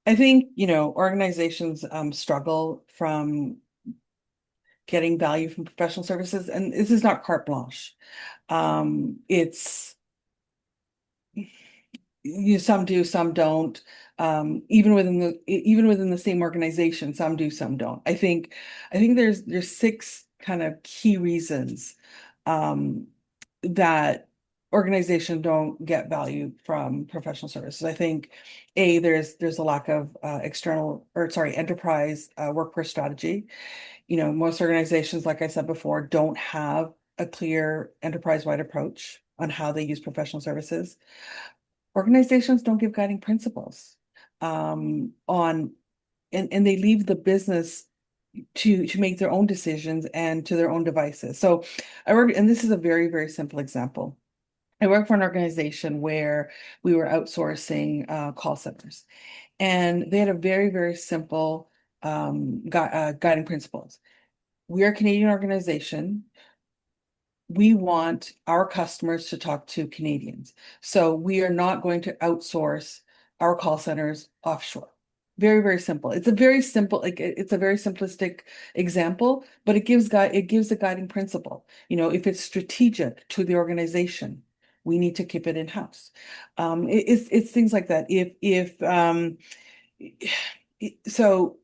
I think, organizations struggle from getting value from professional services, and this is not carte blanche. It's some do, some don't. Even within the same organization, some do, some don't. I think there's six kind of key reasons um, that organizations don't get value from professional services. I think there's a lack of enterprise workforce strategy. Most organizations, like I said before, don't have a clear enterprise-wide approach on how they use professional services. Organizations don't give guiding principles on and they leave the business to make their own decisions and to their own devices. So and this is a very, very simple example. I work for an organization where we were outsourcing call centers, and they had a very, very simple guiding principles. We are a Canadian organization. We want our customers to talk to Canadians. So we are not going to outsource our call centers offshore. Very, very simple. It's a very simple, like it's a very simplistic example, but it gives a guiding principle. If it's strategic to the organization, we need to keep it in-house. It's things like that. So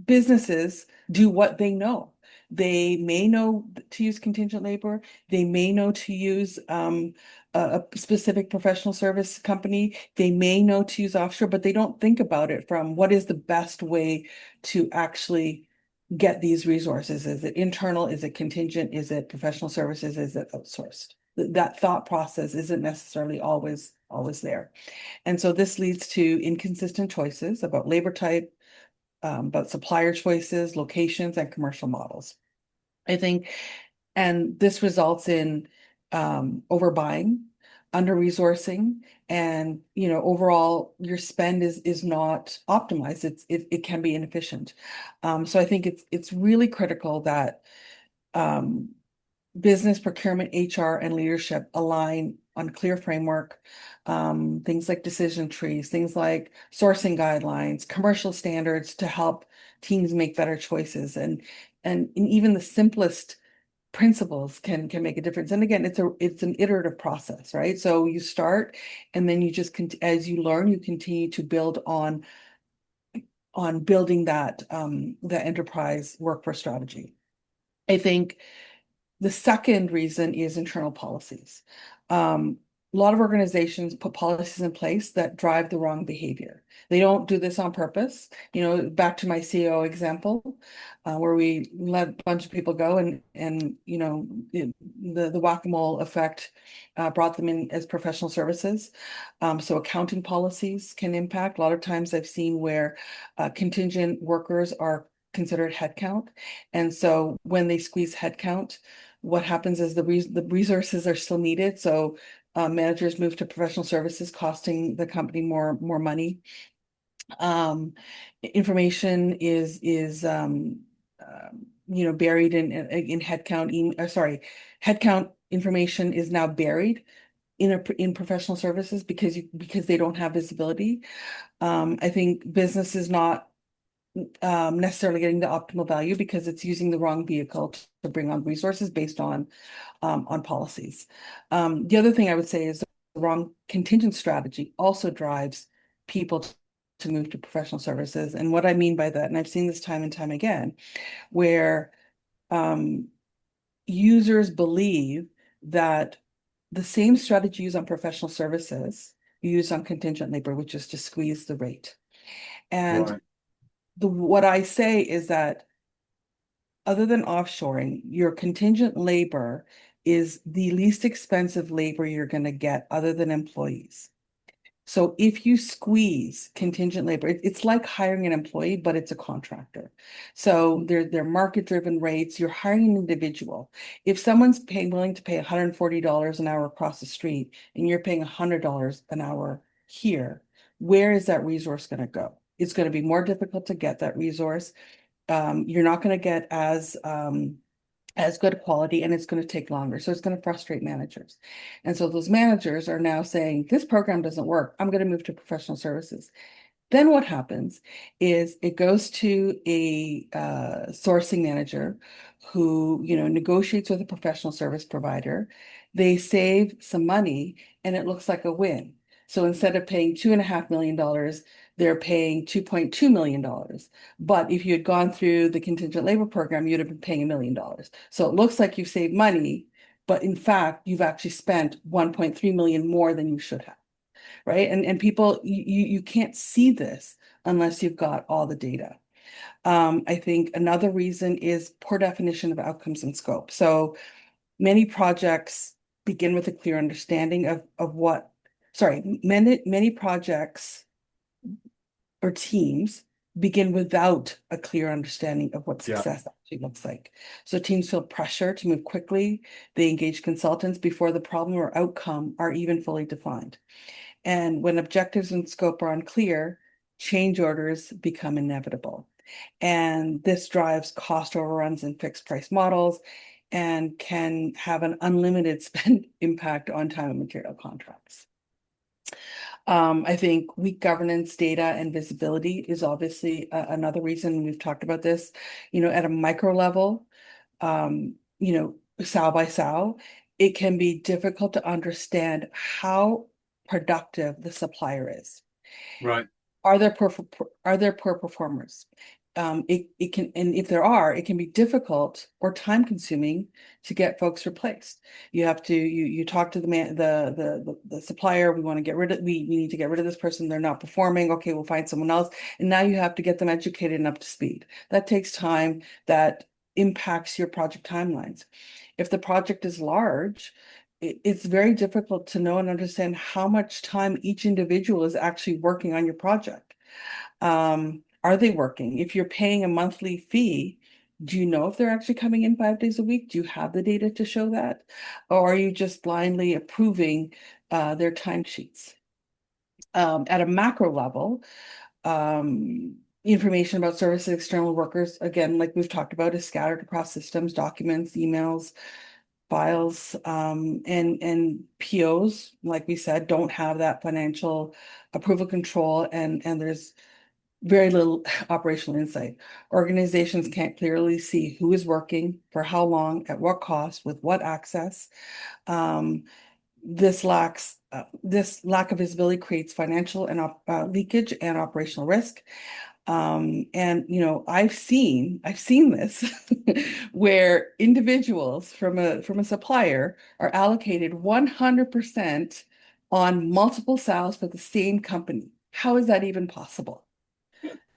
businesses do what they know. They may know to use contingent labor. They may know to use a specific professional service company. They may know to use offshore, but they don't think about it from what is the best way to actually get these resources. Is it internal? Is it contingent? Is it professional services? Is it outsourced? That thought process isn't necessarily always there. And so this leads to inconsistent choices about labor type, about supplier choices, locations, and commercial models. I think, and this results in overbuying, under-resourcing, and overall your spend is not optimized. It can be inefficient. So I think it's really critical that um, business, procurement, HR, and leadership align on clear framework, things like decision trees, things like sourcing guidelines, commercial standards to help teams make better choices. And even the simplest principles can make a difference. And again, it's an iterative process, right? So you start and then you just as you learn, you continue to build on building that enterprise workforce strategy. I think the second reason is internal policies. A lot of organizations put policies in place that drive the wrong behavior. They don't do this on purpose. Back to my CEO example, where we let a bunch of people go and the whack-a-mole effect brought them in as professional services. So accounting policies can impact. A lot of times I've seen where contingent workers are considered headcount. And so when they squeeze headcount, what happens is the resources are still needed. So managers move to professional services, costing the company more money. Um, Information is buried in headcount. Headcount information is now buried in professional services because they don't have visibility. I think business is not necessarily getting the optimal value because it's using the wrong vehicle to bring on resources based on policies. The other thing I would say is the wrong contingent strategy also drives people to move to professional services. And what I mean by that, and I've seen this time and time again, where um, users believe that the same strategy used on professional services you use on contingent labor, which is to squeeze the rate. And Right. what I say is that other than offshoring, your contingent labor is the least expensive labor you're going to get other than employees. So if you squeeze contingent labor, it's like hiring an employee, but it's a contractor. So they're market-driven rates. You're hiring an individual. If someone's willing to pay $140 an hour across the street and you're paying $100 an hour here, where is that resource going to go? It's going to be more difficult to get that resource. You're not going to get as good quality, and it's going to take longer. So it's going to frustrate managers. And so those managers are now saying, this program doesn't work. I'm going to move to professional services. Then what happens is it goes to a sourcing manager who, negotiates with a professional service provider. They save some money and it looks like a win. So instead of paying $2.5 million, they're paying $2.2 million. But if you had gone through the contingent labor program, you'd have been paying $1 million. So it looks like you saved money, but in fact, you've actually spent 1.3 million more than you should have. Right. And people, you can't see this unless you've got all the data. I think another reason is poor definition of outcomes and scope. So many projects begin with a clear understanding of what, sorry, many projects or teams begin without a clear understanding of what Yeah. success actually looks like. So teams feel pressure to move quickly. They engage consultants before the problem or outcome are even fully defined. And when objectives and scope are unclear, change orders become inevitable. And this drives cost overruns and fixed price models and can have an unlimited spend impact on time and material contracts. I think weak governance, data, and visibility is obviously another reason. We've talked about this, at a micro level, SAO by SAO, it can be difficult to understand how productive the supplier is. Right. Are there poor performers? It can, and if there are, it can be difficult or time consuming to get folks replaced. You talk to the man, the supplier. We want to get rid of, we need to get rid of this person. They're not performing. Okay, we'll find someone else. And now you have to get them educated and up to speed. That takes time. That impacts your project timelines. If the project is large, it's very difficult to know and understand how much time each individual is actually working on your project. Are they working? If you're paying a monthly fee, do you know if they're actually coming in 5 days a week? Do you have the data to show that? Or are you just blindly approving their timesheets? At a macro level, information about services external workers, again, like we've talked about, is scattered across systems, documents, emails, files, and POs, like we said, don't have that financial approval control, and there's very little operational insight. Organizations can't clearly see who is working, for how long, at what cost, with what access. Um, this lack of visibility creates financial and leakage and operational risk. And I've seen this where individuals from a supplier are allocated 100% on multiple sales for the same company. How is that even possible?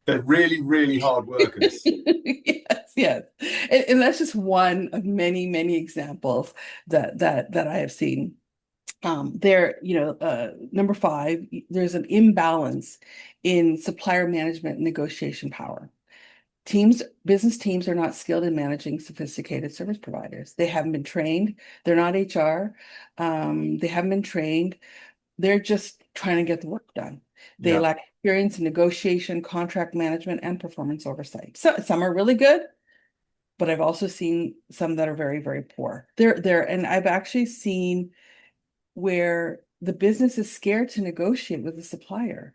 They're really, really hard workers. Yes, yes. And that's just one of many, many examples that I have seen. Number five, there's an imbalance in supplier management and negotiation power. Business teams are not skilled in managing sophisticated service providers. They haven't been trained. They're not HR. They haven't been trained. They're just trying to get the work done. They Yeah. lack experience in negotiation, contract management, and performance oversight. So some are really good, but I've also seen some that are very, very poor. And I've actually seen where the business is scared to negotiate with the supplier.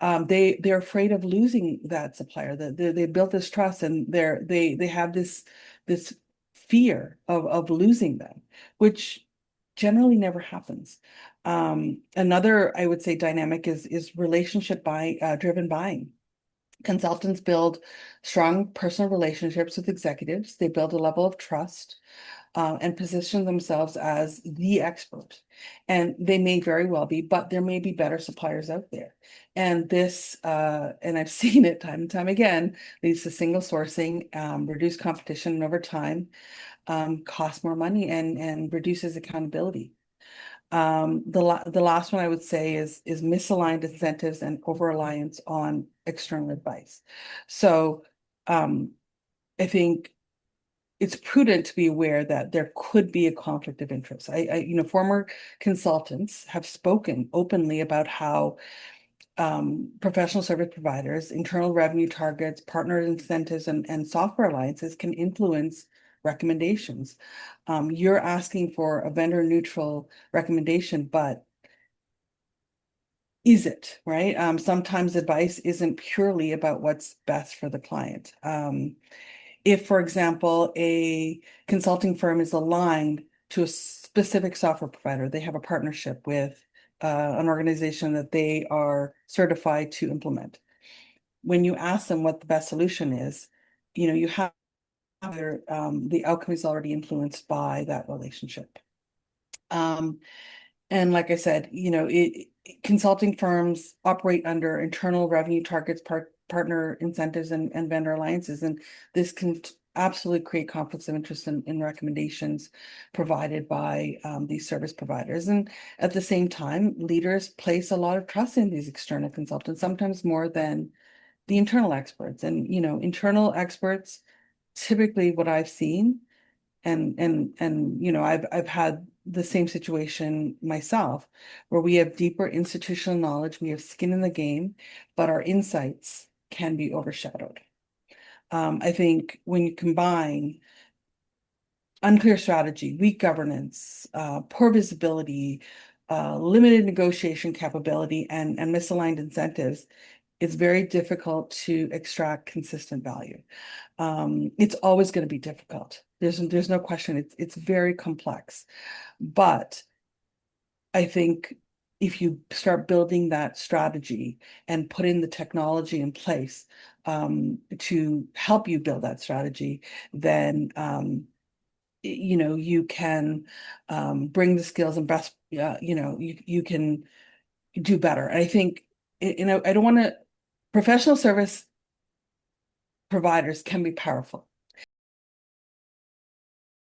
They're afraid of losing that supplier. That they built this trust, and they have this fear of losing them, which generally never happens. Another, I would say, dynamic is relationship driven buying. Consultants build strong personal relationships with executives. They build a level of trust and position themselves as the expert. And they may very well be, but there may be better suppliers out there. And I've seen it time and time again, leads to single sourcing, reduced competition, and over time, costs more money and reduces accountability. The last one I would say is misaligned incentives and over-reliance on external advice. So I think it's prudent to be aware that there could be a conflict of interest. Former consultants have spoken openly about how professional service providers, internal revenue targets, partner incentives, and software alliances can influence recommendations. You're asking for a vendor neutral recommendation, but is it, right? Sometimes advice isn't purely about what's best for the client. If, for example, a consulting firm is aligned to a specific software provider, they have a partnership with an organization that they are certified to implement. When you ask them what the best solution is, you have the outcome is already influenced by that relationship. Um, and like I said, consulting firms operate under internal revenue targets, partner incentives, and vendor alliances, and this can absolutely create conflicts of interest in recommendations provided by these service providers. And at the same time, leaders place a lot of trust in these external consultants, sometimes more than the internal experts. And internal experts, typically what I've seen, and I've had the same situation myself, where we have deeper institutional knowledge, we have skin in the game, but our insights can be overshadowed. I think when you combine unclear strategy, weak governance, poor visibility, limited negotiation capability, and misaligned incentives, it's very difficult to extract consistent value. It's always going to be difficult. There's no question. It's very complex. But I think if you start building that strategy and putting the technology in place to help you build that strategy, then you can bring the skills and best, you can do better. And I think, I don't want to, professional service providers can be powerful.